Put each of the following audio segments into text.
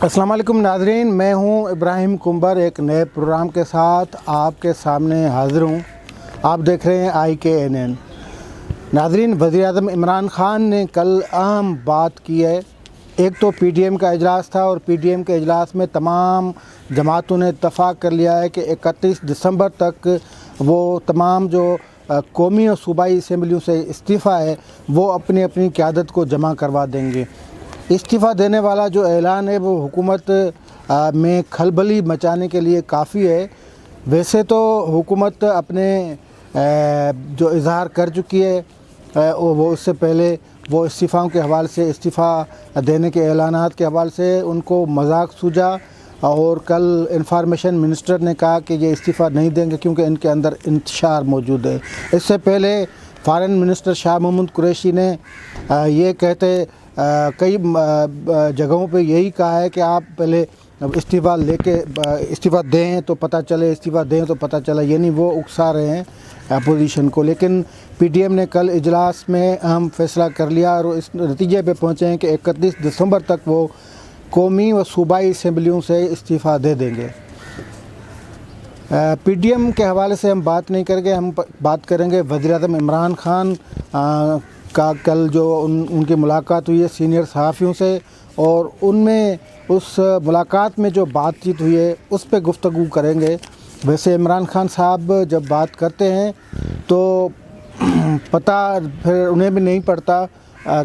السلام علیکم ناظرین، میں ہوں ابراہیم کنبر ایک نئے پروگرام کے ساتھ آپ کے سامنے حاضر ہوں۔ آپ دیکھ رہے ہیں IKNN۔ ناظرین، وزیر اعظم عمران خان نے کل اہم بات کی ہے۔ ایک تو PDM کا اجلاس تھا اور PDM کے اجلاس میں تمام جماعتوں نے اتفاق کر لیا ہے کہ 31 دسمبر تک وہ تمام جو قومی اور صوبائی اسمبلیوں سے استعفیٰ ہے وہ اپنی اپنی قیادت کو جمع کروا دیں گے۔ استعفیٰ دینے والا جو اعلان ہے وہ حکومت میں کھلبلی مچانے کے لیے کافی ہے۔ ویسے تو حکومت اپنے جو اظہار کر چکی ہے وہ اس سے پہلے وہ استعفاؤں کے حوالے سے، استعفیٰ دینے کے اعلانات کے حوالے سے ان کو مذاق سوجا، اور کل انفارمیشن منسٹر نے کہا کہ یہ استعفیٰ نہیں دیں گے کیونکہ ان کے اندر انتشار موجود ہے۔ اس سے پہلے فارن منسٹر شاہ محمود قریشی نے یہ کہتے کئی جگہوں پہ یہی کہا ہے کہ آپ پہلے استعفیٰ دیں تو پتہ چلے، استعفیٰ دیں تو پتہ چلے، یعنی وہ اکسا رہے ہیں اپوزیشن کو۔ لیکن PDM نے کل اجلاس میں اہم فیصلہ کر لیا اور اس نتیجے پہ پہنچے ہیں کہ 31 دسمبر تک وہ قومی و صوبائی اسمبلیوں سے استعفیٰ دے دیں گے۔ PDM کے حوالے سے ہم بات نہیں کریں گے، ہم بات کریں گے وزیر اعظم عمران خان کا کل جو ان کی ملاقات ہوئی ہے سینئر صحافیوں سے، اور ان میں اس ملاقات میں جو بات چیت ہوئی ہے اس پہ گفتگو کریں گے۔ ویسے عمران خان صاحب جب بات کرتے ہیں تو پتہ پھر انہیں بھی نہیں پڑتا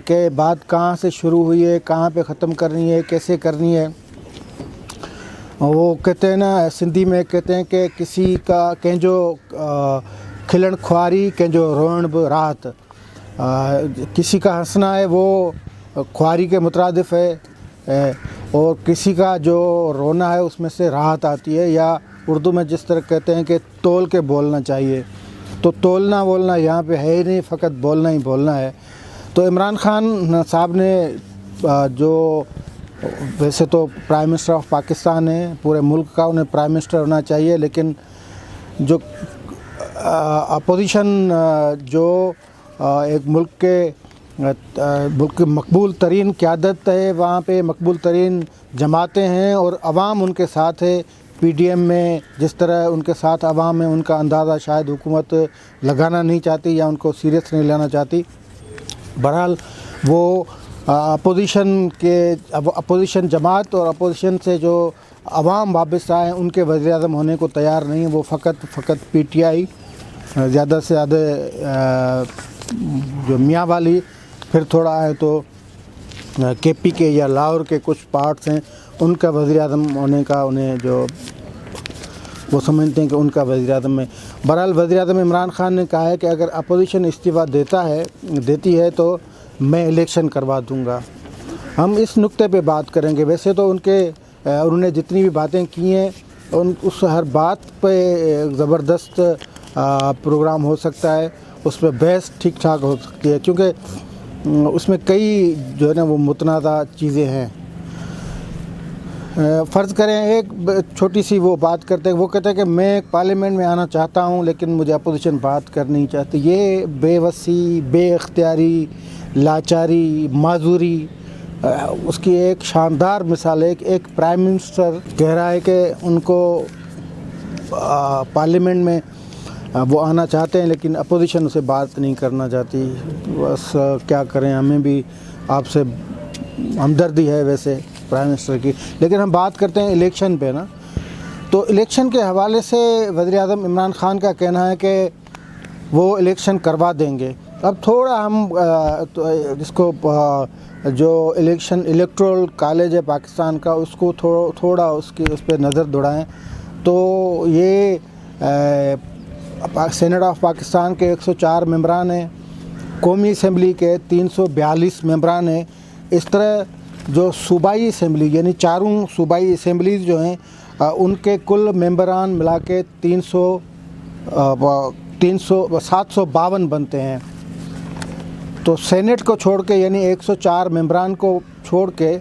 کہ بات کہاں سے شروع ہوئی ہے، کہاں پہ ختم کرنی ہے، کیسے کرنی ہے۔ وہ کہتے ہیں نا، سندھی میں کہتے ہیں کہ کسی کا کینجو کھلن خواری کینجو روئن بھی راحت، کسی کا ہنسنا ہے وہ خواری کے مترادف ہے، اور کسی کا جو رونا ہے اس میں سے راحت آتی ہے، یا اردو میں جس طرح کہتے ہیں کہ تول کے بولنا چاہیے۔ تو تولنا بولنا یہاں پہ ہے ہی نہیں، فقط بولنا ہی بولنا ہے۔ تو عمران خان صاحب نے جو ویسے تو پرائم منسٹر آف پاکستان ہے، پورے ملک کا انہیں پرائم منسٹر ہونا چاہیے، لیکن جو اپوزیشن جو ایک ملک کے مقبول ترین قیادت ہے، وہاں پہ مقبول ترین جماعتیں ہیں اور عوام ان کے ساتھ ہے۔ PDM میں جس طرح ان کے ساتھ عوام ہے، ان کا اندازہ شاید حکومت لگانا نہیں چاہتی یا ان کو سیریس نہیں لینا چاہتی۔ بہرحال وہ اپوزیشن جماعت اور اپوزیشن سے جو عوام وابستہ ہیں ان کے وزیر اعظم ہونے کو تیار نہیں ہیں۔ وہ فقط PTI، زیادہ سے زیادہ جو میاں والی، پھر تھوڑا ہے تو KP کے یا لاہور کے کچھ پارٹس ہیں، ان کا وزیر اعظم ہونے کا انہیں جو وہ سمجھتے ہیں کہ ان کا وزیر اعظم میں۔ بہرحال وزیر اعظم عمران خان نے کہا ہے کہ اگر اپوزیشن استعفیٰ دیتی ہے تو میں الیکشن کروا دوں گا۔ ہم اس نقطے پہ بات کریں گے۔ ویسے تو انہوں نے جتنی بھی باتیں کی ہیں اس ہر بات پہ زبردست پروگرام ہو سکتا ہے، اس پہ بحث ٹھیک ٹھاک ہو سکتی ہے، کیونکہ اس میں کئی جو ہے نا وہ متنازع چیزیں ہیں۔ فرض کریں ایک چھوٹی سی وہ بات کرتے ہیں، وہ کہتے ہیں کہ میں پارلیمنٹ میں آنا چاہتا ہوں لیکن مجھے اپوزیشن بات کرنی نہیں چاہتی۔ یہ بے وسی، بے اختیاری، لاچاری، معذوری، اس کی ایک شاندار مثال ہے۔ ایک پرائم منسٹر کہہ رہا ہے کہ ان کو پارلیمنٹ میں وہ آنا چاہتے ہیں لیکن اپوزیشن اسے بات نہیں کرنا چاہتی۔ بس کیا کریں، ہمیں بھی آپ سے ہمدردی ہے ویسے پرائم منسٹر کی۔ لیکن ہم بات کرتے ہیں الیکشن پہ نا، تو الیکشن کے حوالے سے وزیر اعظم عمران خان کا کہنا ہے کہ وہ الیکشن کروا دیں گے۔ اب تھوڑا ہم جس کو جو الیکٹورل کالج ہے پاکستان کا، اس کو تھوڑا اس پہ نظر دوڑائیں تو یہ سینٹ آف پاکستان کے 104 ممبران ہیں، قومی اسمبلی کے 342 ممبران ہیں۔ اس طرح جو صوبائی اسمبلی یعنی چاروں صوبائی اسمبلیز جو ہیں ان کے کل ممبران ملا کے 752 بنتے ہیں۔ تو سینٹ کو چھوڑ کے یعنی 104 ممبران کو چھوڑ کے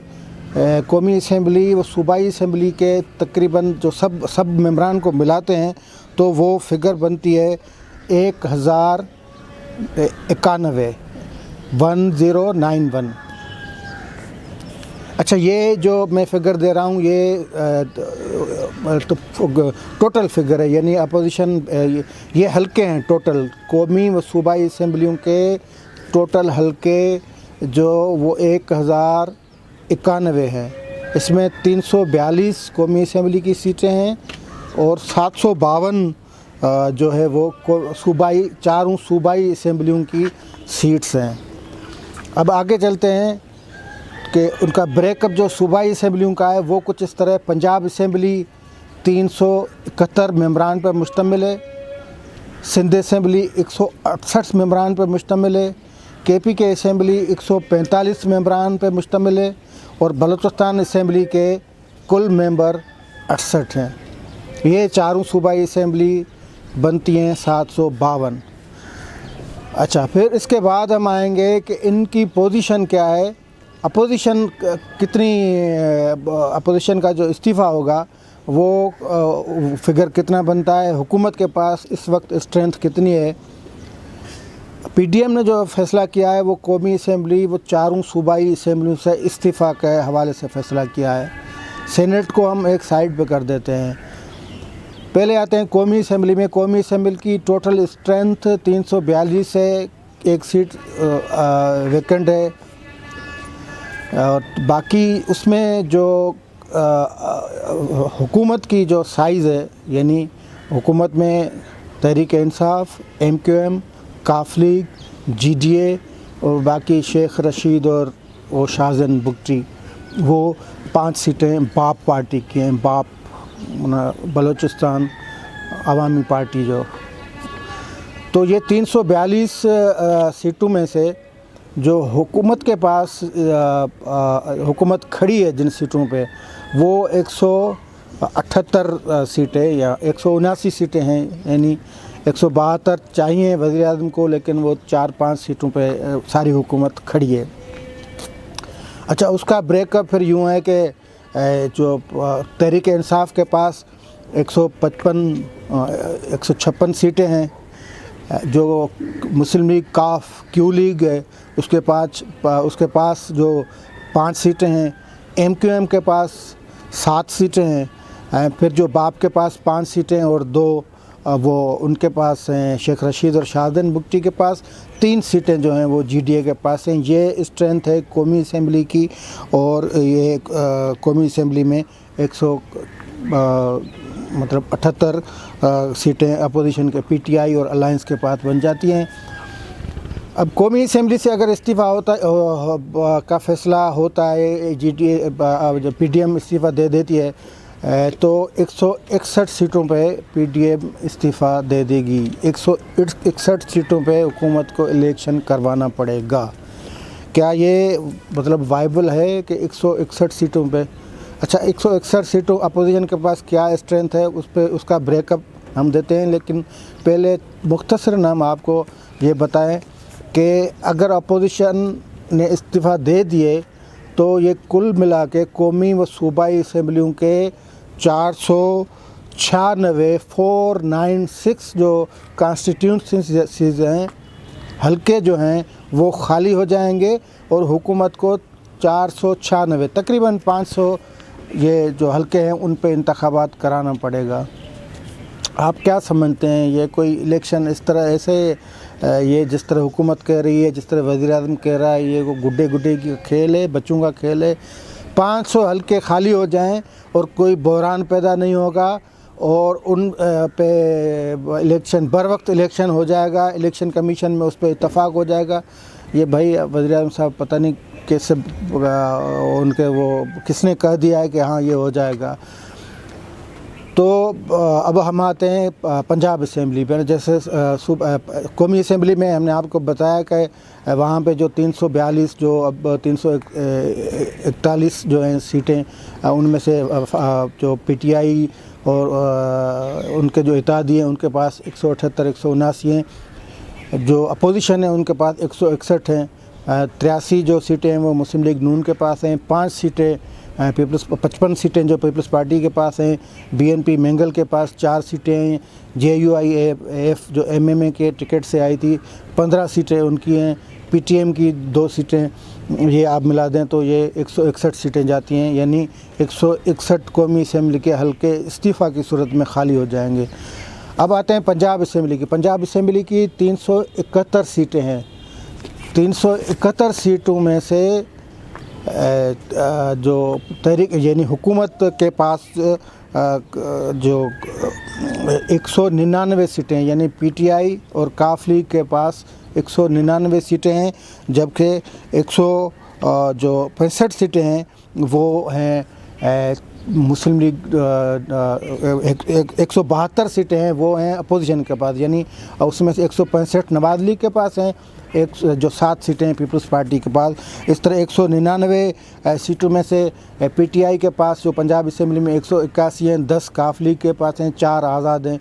قومی اسمبلی و صوبائی اسمبلی کے تقریباً جو سب ممبران کو ملاتے ہیں تو وہ فگر بنتی ہے 1091۔ اچھا یہ جو میں فگر دے رہا ہوں یہ ٹوٹل فگر ہے، یعنی اپوزیشن یہ حلقے ہیں ٹوٹل قومی و صوبائی اسمبلیوں کے ٹوٹل حلقے جو وہ 1091 ہے۔ اس میں 342 قومی اسمبلی کی سیٹیں ہیں اور 752 جو ہے وہ چاروں صوبائی اسمبلیوں کی سیٹس ہیں۔ اب آگے چلتے ہیں کہ ان کا بریک اپ جو صوبائی اسمبلیوں کا ہے وہ کچھ اس طرح: پنجاب اسمبلی 371 ممبران پر مشتمل ہے، سندھ اسمبلی 168 ممبران پر مشتمل ہے، کے پی کے اسمبلی 145 ممبران پر مشتمل ہے اور بلوچستان اسمبلی کے کل ممبر 68 ہیں۔ یہ چاروں صوبائی اسمبلی بنتی ہیں 752۔ اچھا پھر اس کے بعد ہم آئیں گے کہ ان کی پوزیشن کیا ہے، اپوزیشن اپوزیشن کا جو استعفیٰ ہوگا وہ فگر کتنا بنتا ہے، حکومت کے پاس اس وقت اسٹرینتھ کتنی ہے۔ پی ڈی ایم نے جو فیصلہ کیا ہے وہ قومی اسمبلی وہ چاروں صوبائی اسمبلیوں سے استعفیٰ کے حوالے سے فیصلہ کیا ہے۔ سینیٹ کو ہم ایک سائڈ پہ کر دیتے ہیں۔ پہلے آتے ہیں قومی اسمبلی میں۔ قومی اسمبلی کی ٹوٹل اسٹرینتھ 342 ہے، ایک سیٹ ویکنٹ ہے، اور باقی اس میں جو حکومت کی جو سائز ہے، یعنی حکومت میں Tehreek Insaf, M Q M, کاف لیگ، جی ڈی اے اور باقی شیخ رشید اور وہ شاہزن بگٹی، وہ 5 سیٹیں باپ پارٹی کی ہیں، باپ بلوچستان عوامی پارٹی جو۔ تو یہ 342 سیٹوں میں سے جو حکومت کے پاس حکومت کھڑی ہے جن سیٹوں پہ وہ 178 سیٹیں یا 179 سیٹیں ہیں، یعنی 172 چاہیے وزیر اعظم کو، لیکن وہ 4-5 سیٹوں پہ ساری حکومت کھڑی ہے۔ اچھا اس کا بریک اپ پھر یوں ہے کہ جو تحریک انصاف کے پاس 156 سیٹیں ہیں، جو مسلم لیگ کاف کیو لیگ ہے اس کے پاس جو 5 سیٹیں ہیں، ایم کیو ایم کے پاس 7 سیٹیں ہیں، پھر جو باپ کے پاس 5 سیٹیں اور 2 وہ ان کے پاس ہیں شیخ رشید اور شاہزن بگٹی کے پاس، 3 سیٹیں جو ہیں وہ جی ڈی اے کے پاس ہیں۔ یہ اسٹرینتھ ہے قومی اسمبلی کی، اور یہ قومی اسمبلی میں 78 سیٹیں اپوزیشن کے پی ٹی آئی اور الائنس کے پاس بن جاتی ہیں۔ اب قومی اسمبلی سے اگر استعفیٰ کا فیصلہ ہوتا ہے، جی ڈی اے جب پی ڈی ایم استعفیٰ دے دیتی ہے تو 161 سیٹوں پہ پی ڈی ایم استعفیٰ دے دے گی، 161 سیٹوں پہ حکومت کو الیکشن کروانا پڑے گا۔ کیا یہ مطلب وائبل ہے کہ 161 سیٹوں پہ؟ اچھا 161 سیٹوں اپوزیشن کے پاس کیا اسٹرینتھ ہے اس کا بریک اپ ہم دیتے ہیں، لیکن پہلے مختصراً ہم آپ کو یہ بتائیں کہ اگر اپوزیشن نے استعفیٰ دے دیے تو یہ کل ملا کے قومی و صوبائی اسمبلیوں کے 496 جو کانسٹیٹیوئنسیز ہیں، حلقے جو ہیں وہ خالی ہو جائیں گے، اور حکومت کو 496 تقریباً 500 یہ جو حلقے ہیں ان پہ انتخابات کرانا پڑے گا۔ آپ کیا سمجھتے ہیں یہ کوئی الیکشن اس طرح ایسے یہ جس طرح حکومت کہہ رہی ہے، جس طرح وزیر اعظم کہہ رہا ہے، یہ گڈے کی کھیل ہے، بچوں کا کھیل ہے؟ 500 حلقے خالی ہو جائیں اور کوئی بحران پیدا نہیں ہوگا، اور ان پہ الیکشن بر وقت الیکشن ہو جائے گا، الیکشن کمیشن میں اس پہ اتفاق ہو جائے گا۔ یہ بھائی وزیر اعظم صاحب پتہ نہیں کیسے ان کے وہ کس نے کہہ دیا ہے کہ ہاں یہ ہو جائے گا۔ تو اب ہم آتے ہیں پنجاب اسمبلی پہ۔ جیسے قومی اسمبلی میں ہم نے آپ کو بتایا کہ وہاں پہ جو 342 جو اب 341 جو ہیں سیٹیں، ان میں سے جو پی ٹی آئی اور ان کے جو اتحادی ہیں ان کے پاس 178 179 ہیں، جو اپوزیشن ہے ان کے پاس 161 ہیں، 83 جو سیٹیں ہیں وہ مسلم لیگ نون کے پاس ہیں، 5 سیٹیں 55 سیٹیں جو پیپلز پارٹی کے پاس ہیں، بی این پی مینگل کے پاس 4 سیٹیں ہیں، جے یو آئی ایف جو ایم ایم اے کے ٹکٹ سے آئی تھی 15 سیٹیں ان کی ہیں، پی ٹی ایم کی 2 سیٹیں، یہ آپ ملا دیں تو یہ 161 سیٹیں جاتی ہیں، یعنی 161 قومی اسمبلی کے حلقے استعفیٰ کی صورت میں خالی ہو جائیں گے۔ اب آتے ہیں پنجاب اسمبلی کی۔ پنجاب اسمبلی کی 371 سیٹیں ہیں۔ 371 سیٹوں میں سے جو تحریک یعنی حکومت کے پاس جو 199 سیٹیں ہیں، یعنی پی ٹی آئی اور کاف لیگ کے پاس 199 سیٹیں ہیں، جبکہ 65 سیٹیں ہیں وہ ہیں مسلم لیگ، 172 سیٹیں ہیں وہ ہیں اپوزیشن کے پاس، یعنی اس میں سے 165 نواز لیگ کے پاس ہیں، جو 7 سیٹیں ہیں پیپلز پارٹی کے پاس۔ اس طرح 199 سیٹوں میں سے پی ٹی آئی کے پاس جو پنجاب اسمبلی میں 181 ہیں، 10 کاف لیگ کے پاس ہیں، 4 آزاد ہیں۔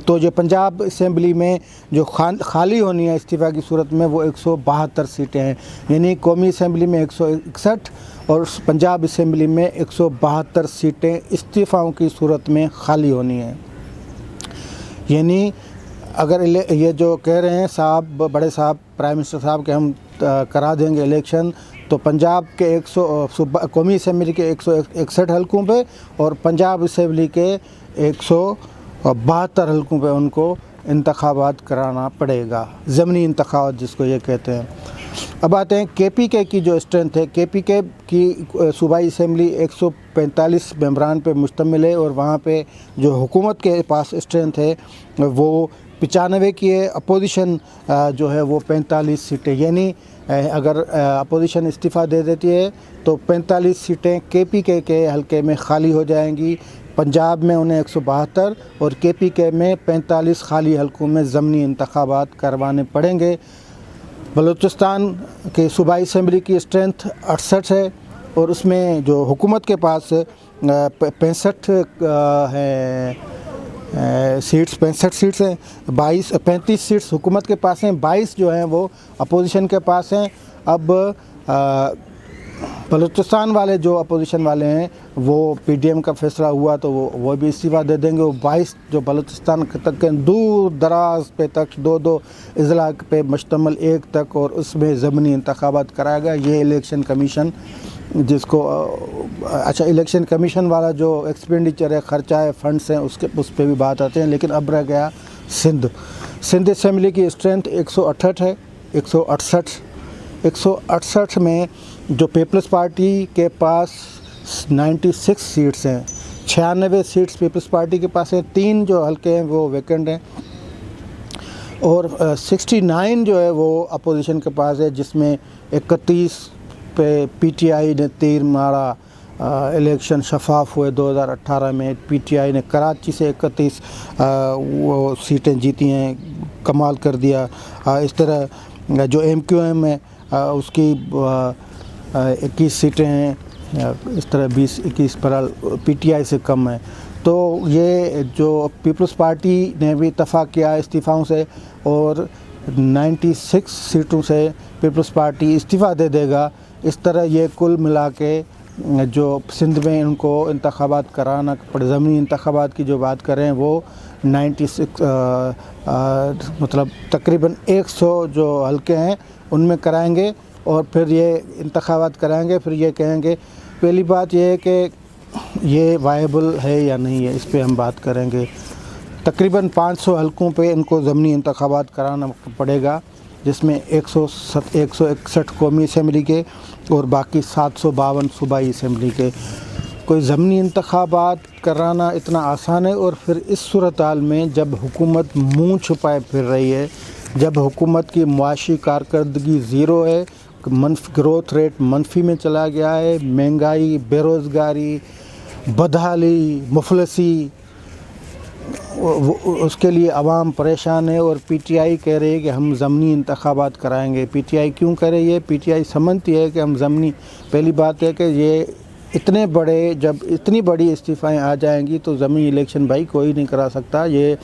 تو جو پنجاب اسمبلی میں جو خالی ہونی ہے استعفیٰ کی صورت میں وہ 172 سیٹیں ہیں، یعنی قومی اسمبلی میں 161 اور پنجاب اسمبلی میں 172 سیٹیں استعفاؤں کی صورت میں خالی ہونی ہیں۔ یعنی اگر یہ جو کہہ رہے ہیں صاحب، بڑے صاحب، پرائم منسٹر صاحب کہ ہم کرا دیں گے الیکشن، تو پنجاب کے قومی اسمبلی کے 161 حلقوں پہ اور پنجاب اسمبلی کے 172 حلقوں پہ ان کو انتخابات کرانا پڑے گا، ضمنی انتخابات جس کو یہ کہتے ہیں۔ اب آتے ہیں کے پی کے کی جو اسٹرینتھ ہے۔ کے پی کے کی صوبائی اسمبلی 145 ممبران پہ مشتمل ہے، اور وہاں پہ جو حکومت کے پاس اسٹرینتھ ہے وہ 95 کی ہے۔ اپوزیشن جو ہے وہ 45 سیٹیں، یعنی اگر اپوزیشن استعفیٰ دے دیتی ہے تو 45 سیٹیں کے پی کے حلقے میں خالی ہو جائیں گی۔ پنجاب میں انہیں 172 اور کے پی کے میں 45 خالی حلقوں میں ضمنی انتخابات کروانے پڑیں گے۔ بلوچستان کے صوبائی اسمبلی کی اسٹرینتھ 68 ہے، اور اس میں جو حکومت کے پاس 65 ہے سیٹس، 65 سیٹس ہیں، 35 سیٹس حکومت کے پاس ہیں، 22 جو ہیں وہ اپوزیشن کے پاس ہیں۔ اب بلوچستان والے جو اپوزیشن والے ہیں وہ پی ڈی ایم کا فیصلہ ہوا تو وہ بھی استعفیٰ دے دیں گے۔ وہ 22 جو بلوچستان تک کے دور دراز پہ تک 2 اضلاع پہ مشتمل 1 تک، اور اس میں ضمنی انتخابات کرائے گا۔ یہ الیکشن کمیشن جس کو اچھا الیکشن کمیشن والا جو ایکسپینڈیچر ہے، خرچہ ہے، فنڈس ہیں، اس پہ بھی بات آتے ہیں۔ لیکن اب رہ گیا سندھ اسمبلی کی اسٹرینتھ 168 ہے۔ 168 میں جو پیپلز پارٹی کے پاس 96 سیٹس ہیں، 96 سیٹس پیپلز پارٹی کے پاس ہیں، 3 جو حلقے ہیں وہ ویکنٹ ہیں، اور 69 جو ہے وہ اپوزیشن کے پاس ہے، جس میں 31 پہ پی ٹی آئی نے تیر مارا۔ الیکشن شفاف ہوئے 2018 میں، پی ٹی آئی نے کراچی سے 31 وہ سیٹیں جیتی ہیں، کمال کر دیا۔ اس طرح جو ایم کیو ایم ہے اس کی 21 سیٹیں ہیں، اس طرح 20-21 برحال پی ٹی آئی سے کم ہے۔ تو یہ جو پیپلز پارٹی نے بھی اتفاق کیا استعفاؤں سے، اور 96 سیٹوں سے پیپلز پارٹی استعفیٰ دے دے گا۔ اس طرح یہ کل ملا کے جو سندھ میں ان کو انتخابات کرانا پڑے، ضمنی انتخابات کی جو بات کریں وہ 96 مطلب تقریباً 100 جو حلقے ہیں ان میں کرائیں گے، اور پھر یہ انتخابات کرائیں گے۔ پھر یہ کہیں گے، پہلی بات یہ ہے کہ یہ وائبل ہے یا نہیں ہے، اس پہ ہم بات کریں گے۔ تقریباً 500 حلقوں پہ ان کو ضمنی انتخابات کرانا پڑے گا، جس میں 161 قومی اسمبلی کے اور باقی 752 صوبائی اسمبلی کے۔ کوئی ضمنی انتخابات کرانا اتنا آسان ہے، اور پھر اس صورتحال میں جب حکومت منہ چھپائے پھر رہی ہے، جب حکومت کی معاشی کارکردگی زیرو ہے، گروتھ ریٹ منفی میں چلا گیا ہے، مہنگائی، بے روزگاری، بدحالی، مفلسی، اس کے لیے عوام پریشان ہے، اور پی ٹی آئی کہہ رہی ہے کہ ہم ضمنی انتخابات کرائیں گے۔ پی ٹی آئی کیوں کہہ رہی ہے؟ پی ٹی آئی سمجھتی ہے کہ ہم ضمنی، پہلی بات ہے کہ یہ جب اتنی بڑی استعفائیں آ جائیں گی تو ضمنی الیکشن بھائی کوئی نہیں کرا سکتا، یہ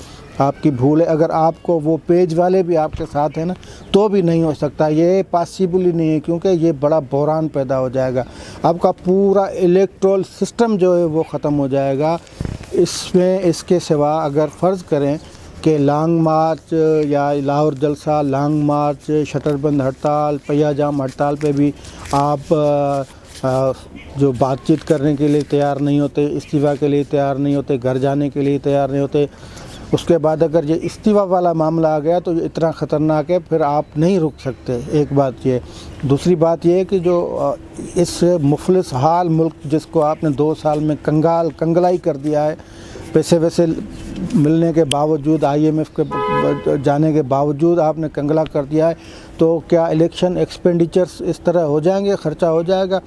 آپ کی بھول ہے۔ اگر آپ کو وہ پیج والے بھی آپ کے ساتھ ہیں نا تو بھی نہیں ہو سکتا، یہ پاسبل ہی نہیں ہے، کیونکہ یہ بڑا بحران پیدا ہو جائے گا، آپ کا پورا الیکٹرل سسٹم جو ہے وہ ختم ہو جائے گا۔ اس میں اس کے سوا اگر فرض کریں کہ لانگ مارچ یا لاہور جلسہ، لانگ مارچ، شٹر بند ہڑتال، پہیہ جام ہڑتال پہ بھی آپ جو بات چیت کرنے کے لیے تیار نہیں ہوتے، استعفیٰ کے لیے تیار نہیں ہوتے، گھر جانے کے لیے تیار نہیں ہوتے. اس کے بعد اگر یہ استعفیٰ والا معاملہ آ گیا تو یہ اتنا خطرناک ہے، پھر آپ نہیں رک سکتے. ایک بات یہ. دوسری بات یہ ہے کہ جو اس مفلس حال ملک جس کو آپ نے 2 سال میں کنگلائی کر دیا ہے، پیسے ویسے ملنے کے باوجود، IMF کے جانے کے باوجود آپ نے کنگلا کر دیا ہے، تو کیا الیکشن ایکسپینڈیچرز اس طرح ہو جائیں گے، خرچہ ہو جائے گا؟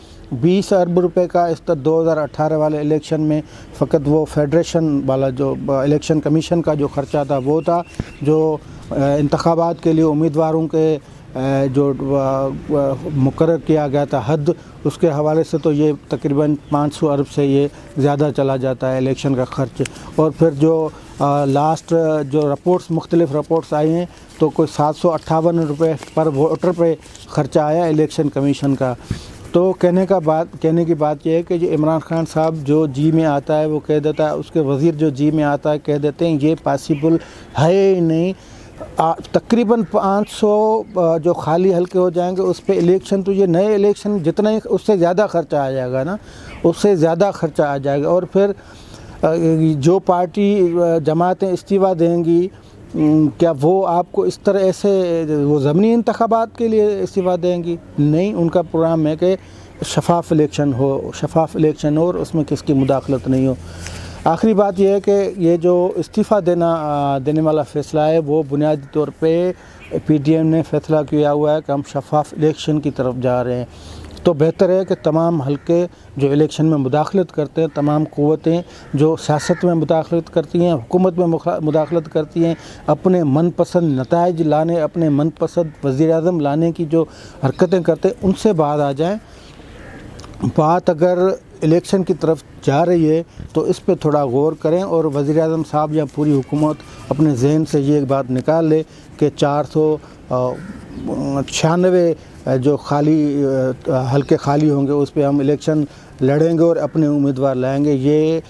20 ارب روپے کا اس طرح 2018 والے الیکشن میں فقط وہ فیڈریشن والا جو الیکشن کمیشن کا جو خرچہ تھا وہ تھا. جو انتخابات کے لیے امیدواروں کے جو مقرر کیا گیا تھا حد، اس کے حوالے سے تو یہ تقریباً 500 ارب سے یہ زیادہ چلا جاتا ہے الیکشن کا خرچ. اور پھر جو لاسٹ جو مختلف رپورٹس آئی ہیں تو کوئی 758 روپے پر ووٹر پہ خرچہ آیا الیکشن کمیشن کا. تو کہنے کی بات یہ ہے کہ جو عمران خان صاحب جو جی میں آتا ہے وہ کہہ دیتا ہے، اس کے وزیر جو جی میں آتا ہے کہہ دیتے ہیں یہ پاسبل ہے ہی نہیں. تقریباً 500 جو خالی حلقے ہو جائیں گے اس پہ الیکشن، تو یہ نئے الیکشن جتنا ہی اس سے زیادہ خرچہ آ جائے گا نا، اس سے زیادہ خرچہ آ جائے گا. اور پھر جو پارٹی جماعتیں استعفیٰ دیں گی، کیا وہ آپ کو اس طرح ایسے وہ ضمنی انتخابات کے لیے استعفیٰ دیں گی؟ نہیں، ان کا پروگرام ہے کہ شفاف الیکشن ہو اور اس میں کس کی مداخلت نہیں ہو. آخری بات یہ ہے کہ یہ جو استعفیٰ دینے والا فیصلہ ہے وہ بنیادی طور پہ PDM نے فیصلہ کیا ہوا ہے کہ ہم شفاف الیکشن کی طرف جا رہے ہیں. تو بہتر ہے کہ تمام حلقے جو الیکشن میں مداخلت کرتے ہیں، تمام قوتیں جو سیاست میں مداخلت کرتی ہیں، حکومت میں مداخلت کرتی ہیں، اپنے من پسند نتائج لانے، اپنے من پسند وزیر اعظم لانے کی جو حرکتیں کرتے ہیں ان سے باہر آ جائیں. بات اگر الیکشن کی طرف جا رہی ہے تو اس پہ تھوڑا غور کریں، اور وزیر اعظم صاحب یا پوری حکومت اپنے ذہن سے یہ بات نکال لے کہ 496 جو حلقے خالی ہوں گے اس پہ ہم الیکشن لڑیں گے اور اپنے امیدوار لائیں گے. یہ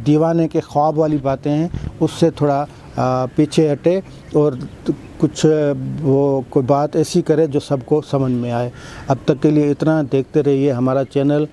دیوانے کے خواب والی باتیں ہیں، اس سے تھوڑا پیچھے ہٹے اور کچھ کوئی بات ایسی کرے جو سب کو سمجھ میں آئے. اب تک کے لیے اتنا. دیکھتے رہیے ہمارا چینل.